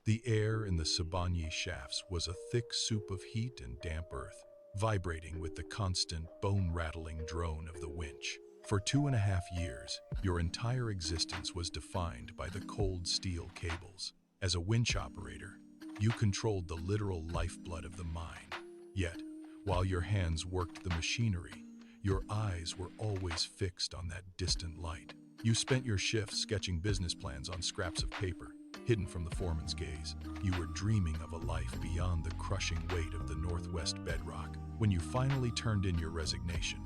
The air in the Siboney shafts was a thick soup of heat and damp earth, vibrating with the constant, bone-rattling drone of the winch. For 2.5 years, your entire existence was defined by the cold steel cables. As a winch operator, you controlled the literal lifeblood of the mine. Yet, while your hands worked the machinery, your eyes were always fixed on that distant light. You spent your shifts sketching business plans on scraps of paper, hidden from the foreman's gaze. You were dreaming of a life beyond the crushing weight of the Northwest bedrock. When you finally turned in your resignation,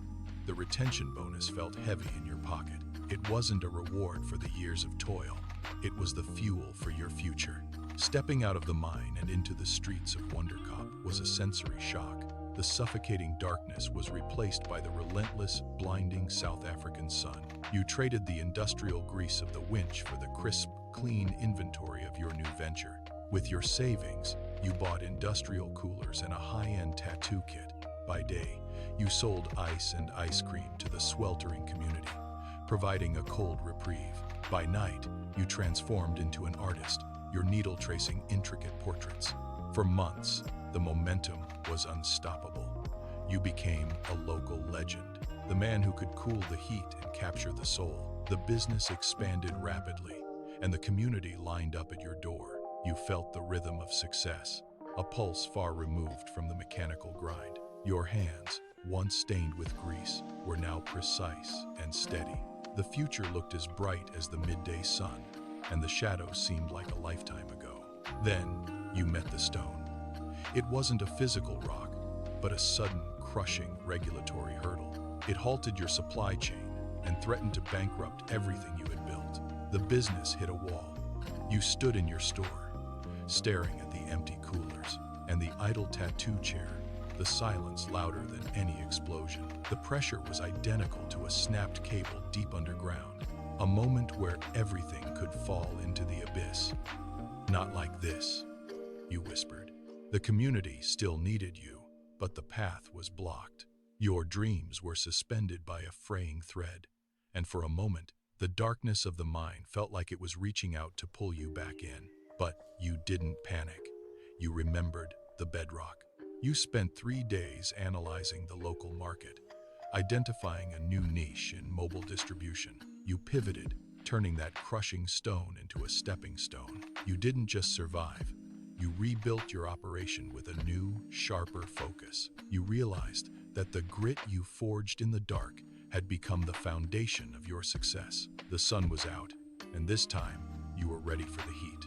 the retention bonus felt heavy in your pocket. It wasn't a reward for the years of toil. It was the fuel for your future. Stepping out of the mine and into the streets of Wonderkop was a sensory shock. The suffocating darkness was replaced by the relentless, blinding South African sun. You traded the industrial grease of the winch for the crisp, clean inventory of your new venture. With your savings, you bought industrial coolers and a high-end tattoo kit. By day, you sold ice and ice cream to the sweltering community, providing a cold reprieve. By night, you transformed into an artist, your needle tracing intricate portraits. For months, the momentum was unstoppable. You became a local legend, the man who could cool the heat and capture the soul. The business expanded rapidly, and the community lined up at your door. You felt the rhythm of success, a pulse far removed from the mechanical grind. Your hands, once stained with grease, were now precise and steady. The future looked as bright as the midday sun, and the shadows seemed like a lifetime ago. Then, you met the stone. It wasn't a physical rock, but a sudden, crushing regulatory hurdle. It halted your supply chain and threatened to bankrupt everything you had built. The business hit a wall. You stood in your store, staring at the empty coolers and the idle tattoo chair, the silence louder than any explosion. The pressure was identical to a snapped cable deep underground, a moment where everything could fall into the abyss. "Not like this," you whispered. The community still needed you, but the path was blocked. Your dreams were suspended by a fraying thread, and for a moment, the darkness of the mine felt like it was reaching out to pull you back in. But you didn't panic. You remembered the bedrock. You spent 3 days analyzing the local market, identifying a new niche in mobile distribution. You pivoted, turning that crushing stone into a stepping stone. You didn't just survive. You rebuilt your operation with a new, sharper focus. You realized that the grit you forged in the dark had become the foundation of your success. The sun was out, and this time, you were ready for the heat.